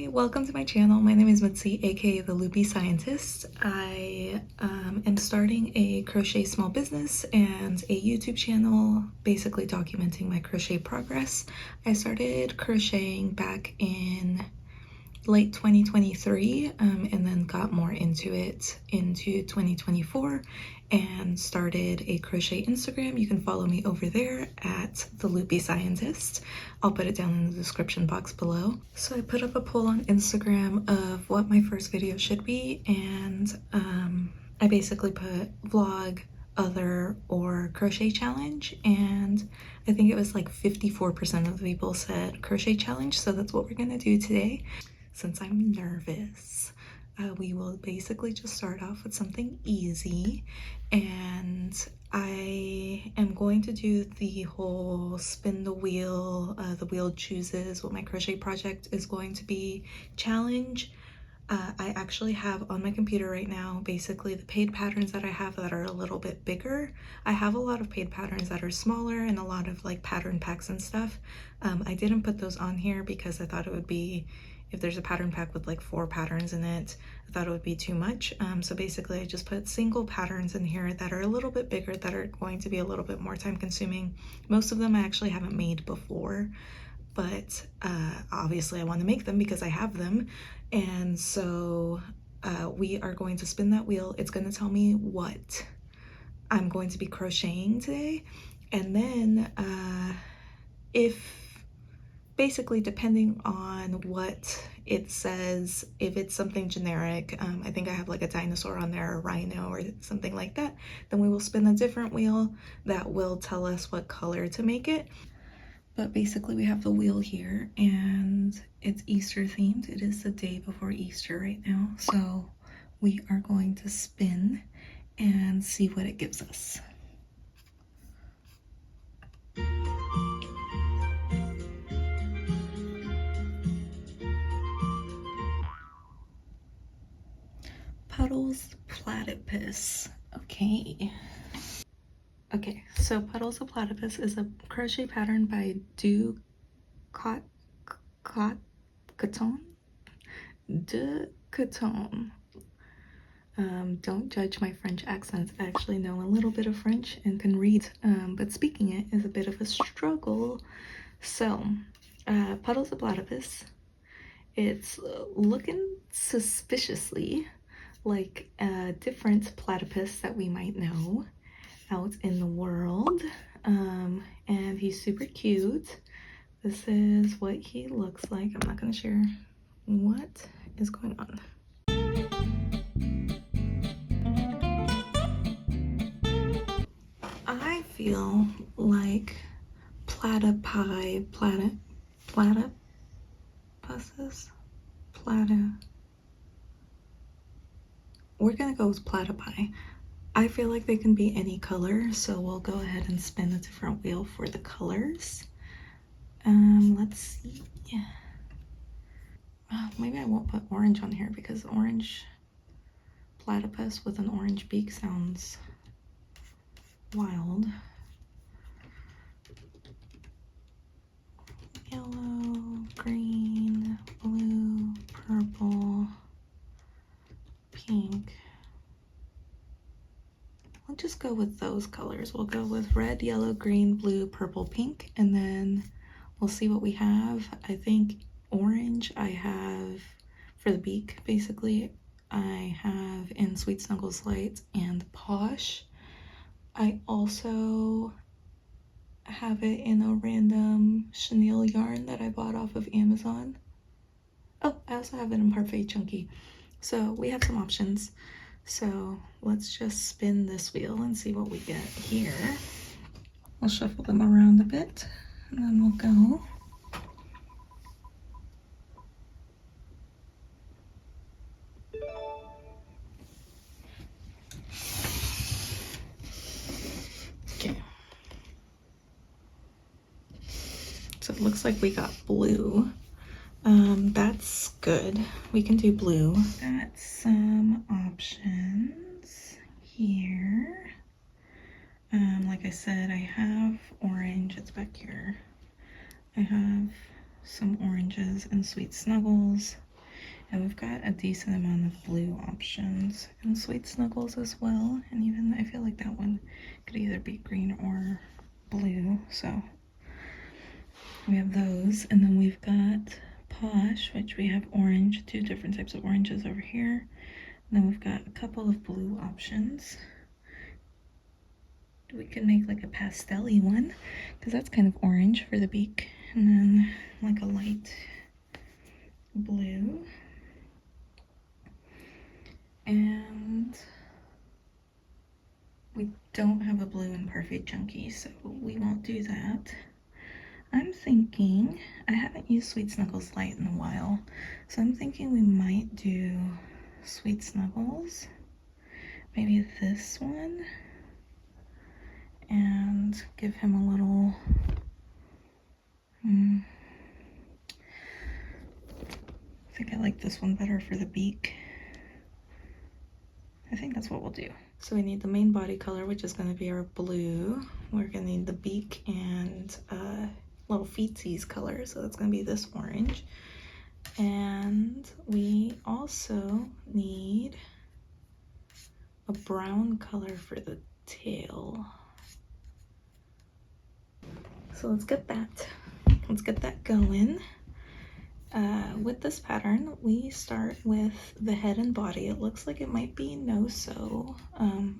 Hi, welcome to my channel. My name is byeeee, aka the Loopy Scientist. I am starting a crochet small business and a YouTube channel, basically documenting my crochet progress. I started crocheting back in late 2023 and then got more into it into 2024 and started a crochet Instagram. You can follow me over there at the Loopy Scientist. I'll put it down in the description box below. So I put up a poll on Instagram of what my first video should be, and I basically put vlog, other, or crochet challenge, and I think it was like 54% of the people said crochet challenge, so that's what we're gonna do today. Since I'm nervous, we will basically just start off with something easy, and I am going to do the whole spin the wheel chooses what my crochet project is going to be challenge. I actually have on my computer right now basically the paid patterns that I have that are a little bit bigger. I have a lot of paid patterns that are smaller and a lot of like pattern packs and stuff. I didn't put those on here because I thought it would be, if there's a pattern pack with like 4 patterns in it, I thought it would be too much. So basically I just put single patterns in here that are a little bit bigger, that are going to be a little bit more time consuming. Most of them I actually haven't made before, but obviously I want to make them because I have them. And so we are going to spin that wheel. It's going to tell me what I'm going to be crocheting today. And then if basically depending on what it says, if it's something generic, I think I have like a dinosaur on there, a rhino or something like that, then we will spin a different wheel that will tell us what color to make it. But basically we have the wheel here and it's Easter themed. It is the day before Easter right now. So we are going to spin and see what it gives us. Puddles Platypus. Okay. Okay, so Puddles of Platypus is a crochet pattern by Du Coton. Don't judge my French accents. I actually know a little bit of French and can read, but speaking it is a bit of a struggle. So, Puddles of Platypus, it's looking suspiciously like a different platypus that we might know out in the world, and he's super cute. This is what he looks like. I'm not gonna share what is going on. I feel like platypuses, we're gonna go with platypi. I feel like they can be any color, so we'll go ahead and spin a different wheel for the colors. Let's see. Maybe I won't put orange on here because orange platypus with an orange beak sounds wild. Yellow, green, blue, purple, pink. We'll just go with those colors. We'll go with red, yellow, green, blue, purple, pink, and then we'll see what we have. I think orange I have for the beak, basically. I have in Sweet Snuggles Light and Posh. I also have it in a random chenille yarn that I bought off of Amazon. Oh, I also have it in Parfait Chunky. So we have some options. So let's just spin this wheel and see what we get here. I'll shuffle them around a bit and then we'll go. Okay. So it looks like we got blue. That's good. We can do blue. Got some options here. Like I said, I have orange. It's back here. I have some oranges and Sweet Snuggles. And we've got a decent amount of blue options and Sweet Snuggles as well. And even I feel like that one could either be green or blue. So we have those. And then we've got Posh, which we have orange, 2 different types of oranges over here. And then we've got a couple of blue options. We could make like a pastel-y one, because that's kind of orange for the beak. And then like a light blue. And we don't have a blue in Parfait Chunky, so we won't do that. I'm thinking, I haven't used Sweet Snuggles Light in a while, so I'm thinking we might do Sweet Snuggles, maybe this one, and give him a little, I think I like this one better for the beak. I think that's what we'll do. So we need the main body color, which is going to be our blue. We're going to need the beak and little feetsies color, so that's going to be this orange. And we also need a brown color for the tail. So let's get that going. With this pattern, we start with the head and body. It looks like it might be no sew,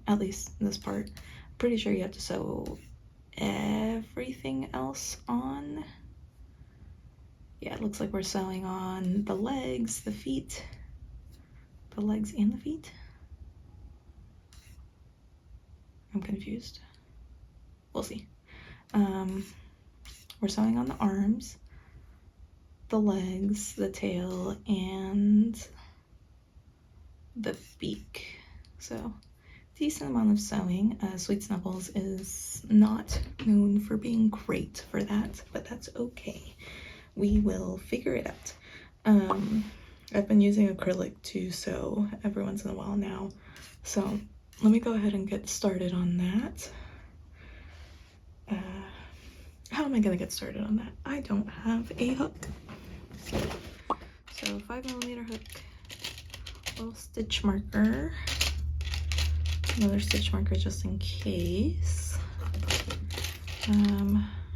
at least this part. I'm pretty sure you have to sew everything else on. Yeah, it looks like we're sewing on the legs, the feet, the legs and the feet. I'm confused. We'll see. We're sewing on the arms, the legs, the tail, and the beak. So decent amount of sewing. Sweet Snuggles is not known for being great for that, but that's okay. We will figure it out. I've been using acrylic to sew every once in a while now, so let me go ahead and get started on that. How am I gonna get started on that? I don't have a hook. So 5mm hook, little stitch marker, another stitch marker just in case.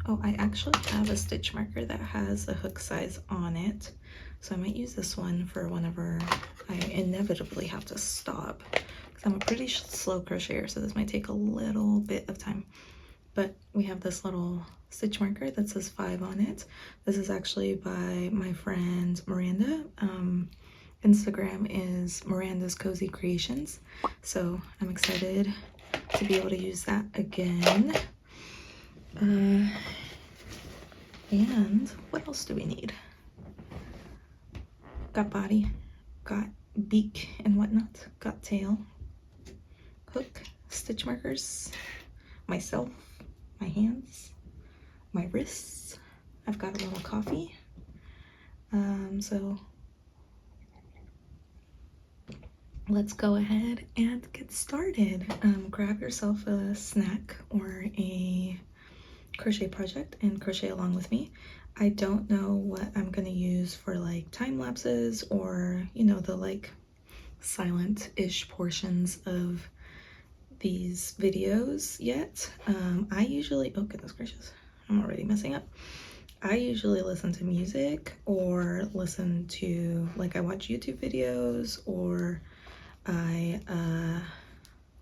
Oh, I actually have a stitch marker that has a hook size on it, so I might use this one for whenever I inevitably have to stop, because I'm a pretty slow crocheter, so this might take a little bit of time. But we have this little stitch marker that says 5 on it. This is actually by my friend Miranda. Instagram is Miranda's Cozy Creations, so I'm excited to be able to use that again. And what else do we need? Got body, got beak and whatnot, got tail, hook, stitch markers, myself, my hands, my wrists. I've got a little coffee. So let's go ahead and get started. Grab yourself a snack or a crochet project and crochet along with me. I don't know what I'm gonna use for like time lapses or, you know, the like silent-ish portions of these videos yet. I usually, oh goodness gracious, I'm already messing up. I usually listen to music or listen to, like, I watch YouTube videos, or I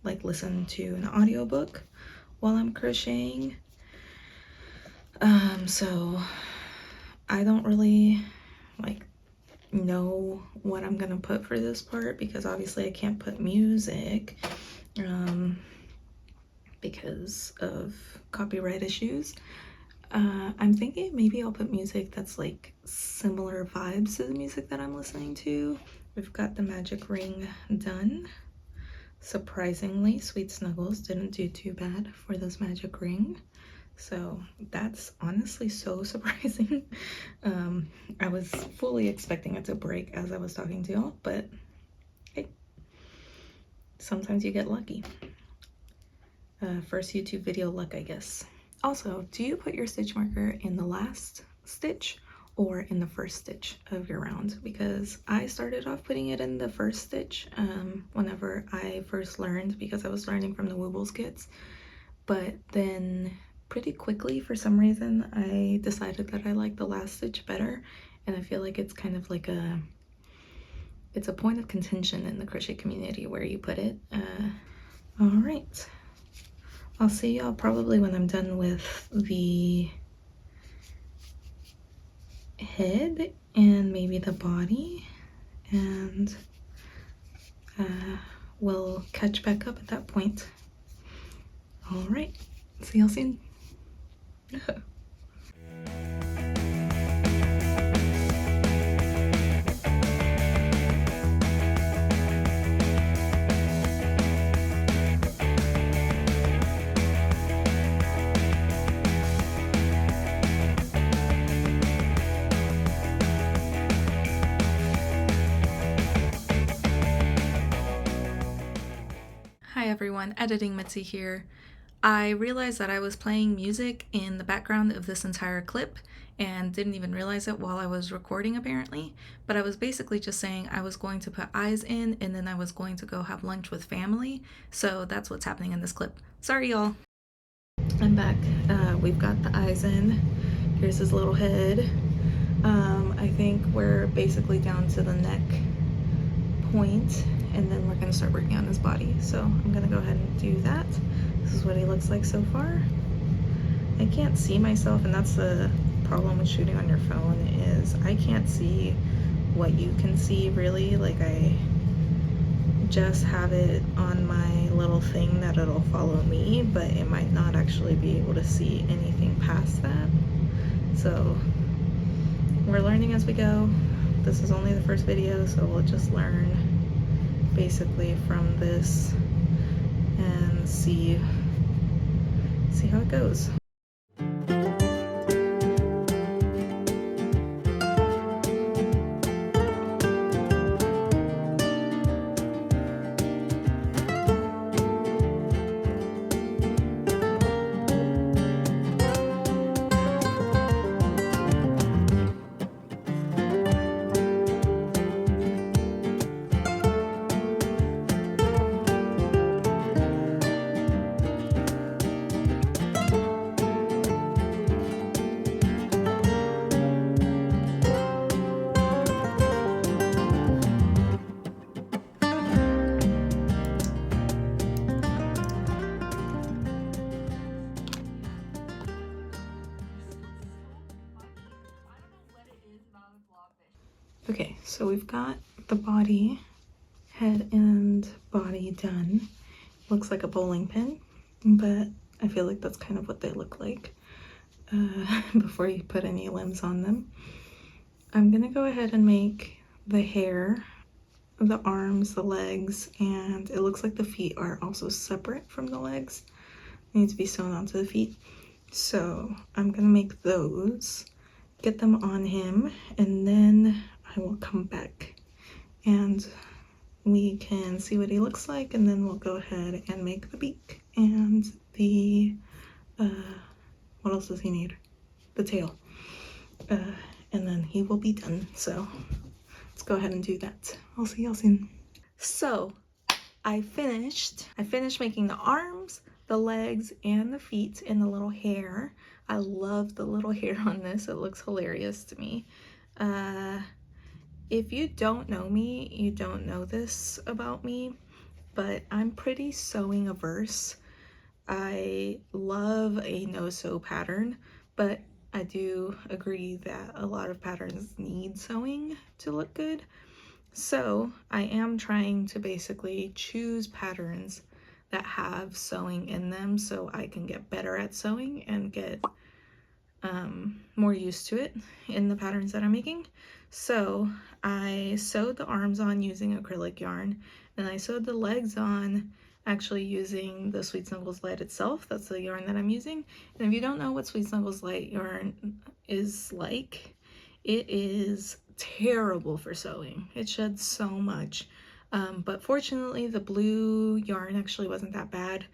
like listen to an audiobook while I'm crocheting. So I don't really like know what I'm gonna put for this part, because obviously I can't put music because of copyright issues. I'm thinking maybe I'll put music that's like similar vibes to the music that I'm listening to. We've got the magic ring done. Surprisingly, Sweet Snuggles didn't do too bad for this magic ring, so that's honestly so surprising. I was fully expecting it to break as I was talking to y'all, but hey, sometimes you get lucky. First YouTube video luck, I guess. Also, do you put your stitch marker in the last stitch or in the first stitch of your round, because I started off putting it in the first stitch whenever I first learned, because I was learning from the Woobles kits. But then pretty quickly, for some reason, I decided that I like the last stitch better, and I feel like it's kind of like it's a point of contention in the crochet community where you put it. All right, I'll see y'all probably when I'm done with the head and maybe the body, and we'll catch back up at that point. All right, see y'all soon. Hi everyone, Editing Mitzi here. I realized that I was playing music in the background of this entire clip and didn't even realize it while I was recording apparently, but I was basically just saying I was going to put eyes in and then I was going to go have lunch with family, so that's what's happening in this clip. Sorry y'all. I'm back. We've got the eyes in. Here's his little head. I think we're basically down to the neck point, and then we're going to start working on his body. So I'm going to go ahead and do that. This is what he looks like so far. I can't see myself, and that's the problem with shooting on your phone, is I can't see what you can see really. Like, I just have it on my little thing that it'll follow me, but it might not actually be able to see anything past that. So we're learning as we go. This is only the first video, so we'll just learn basically from this and see how it goes. Okay, so we've got the body, head and body done. Looks like a bowling pin, but I feel like that's kind of what they look like before you put any limbs on them. I'm gonna go ahead and make the hair, the arms, the legs, and it looks like the feet are also separate from the legs. They need to be sewn onto the feet. So I'm gonna make those, get them on him, and then I will come back and we can see what he looks like, and then we'll go ahead and make the beak and the what else does he need? The tail. And then he will be done. So let's go ahead and do that. I'll see y'all soon. So I finished making the arms, the legs, and the feet, and the little hair. I love the little hair on this. It looks hilarious to me. If you don't know me, you don't know this about me, but I'm pretty sewing averse. I love a no-sew pattern, but I do agree that a lot of patterns need sewing to look good. So I am trying to basically choose patterns that have sewing in them so I can get better at sewing and get more used to it in the patterns that I'm making. So I sewed the arms on using acrylic yarn, and I sewed the legs on actually using the Sweet Snuggles Light itself. That's the yarn that I'm using. And if you don't know what Sweet Snuggles Light yarn is like, it is terrible for sewing. It sheds so much. But fortunately the blue yarn actually wasn't that bad.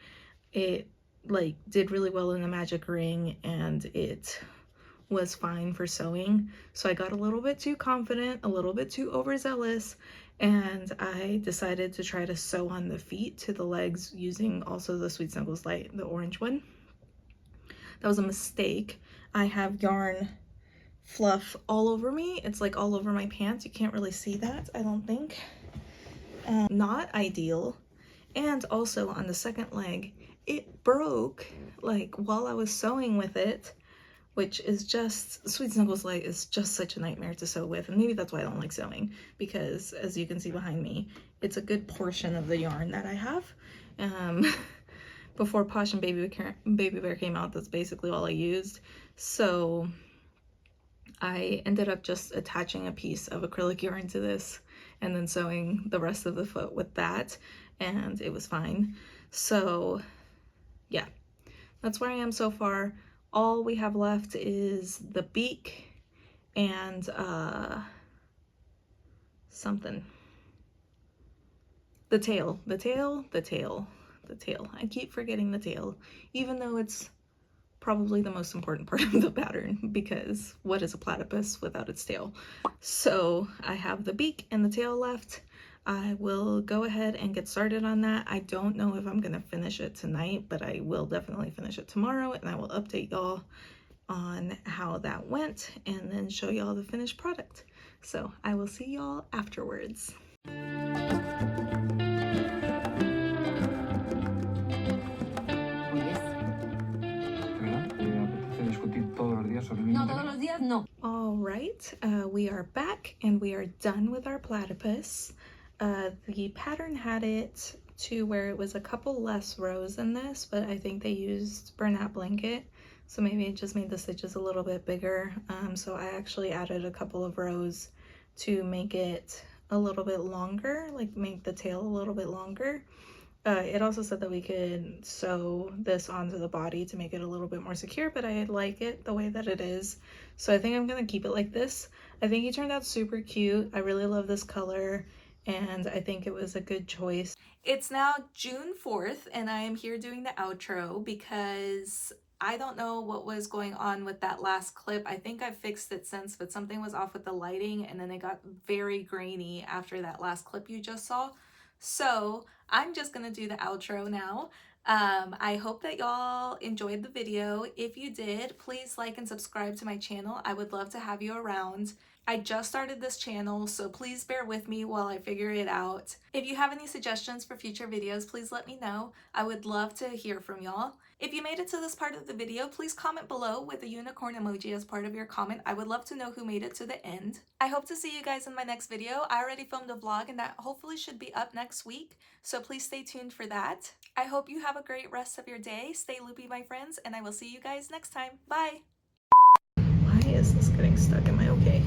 It like did really well in the magic ring, and it was fine for sewing. So I got a little bit too confident, a little bit too overzealous, and I decided to try to sew on the feet to the legs using also the Sweet Snuggles Light, the orange one. That was a mistake. I have yarn fluff all over me. It's like all over my pants. You can't really see that, I don't think. Not ideal. And also on the second leg, it broke like while I was sewing with it, which is just, Sweet Snuggles Light is just such a nightmare to sew with. And maybe that's why I don't like sewing, because as you can see behind me, it's a good portion of the yarn that I have. Before Posh and Baby Bear came out, that's basically all I used. So I ended up just attaching a piece of acrylic yarn to this and then sewing the rest of the foot with that, and it was fine. So yeah, that's where I am so far. All we have left is the beak and something. The tail. I keep forgetting the tail, even though it's probably the most important part of the pattern, because what is a platypus without its tail? So I have the beak and the tail left. I will go ahead and get started on that. I don't know if I'm gonna finish it tonight, but I will definitely finish it tomorrow, and I will update y'all on how that went and then show y'all the finished product. So I will see y'all afterwards. No, todos los días no. All right, we are back and we are done with our platypus. The pattern had it to where it was a couple less rows than this, but I think they used burnout blanket, so maybe it just made the stitches a little bit bigger. So I actually added a couple of rows to make it a little bit longer, like make the tail a little bit longer. It also said that we could sew this onto the body to make it a little bit more secure, but I like it the way that it is. So I think I'm gonna keep it like this. I think he turned out super cute. I really love this color, and I think it was a good choice. It's now June 4th, and I am here doing the outro because I don't know what was going on with that last clip. I think I've fixed it since, but something was off with the lighting, and then it got very grainy after that last clip you just saw. So I'm just gonna do the outro now. I hope that y'all enjoyed the video. If you did, please like and subscribe to my channel. I would love to have you around. I just started this channel, so please bear with me while I figure it out. If you have any suggestions for future videos, please let me know. I would love to hear from y'all. If you made it to this part of the video, please comment below with a unicorn emoji as part of your comment. I would love to know who made it to the end. I hope to see you guys in my next video. I already filmed a vlog and that hopefully should be up next week, so please stay tuned for that. I hope you have a great rest of your day. Stay loopy, my friends, and I will see you guys next time. Bye! Why is this getting stuck? Am I okay?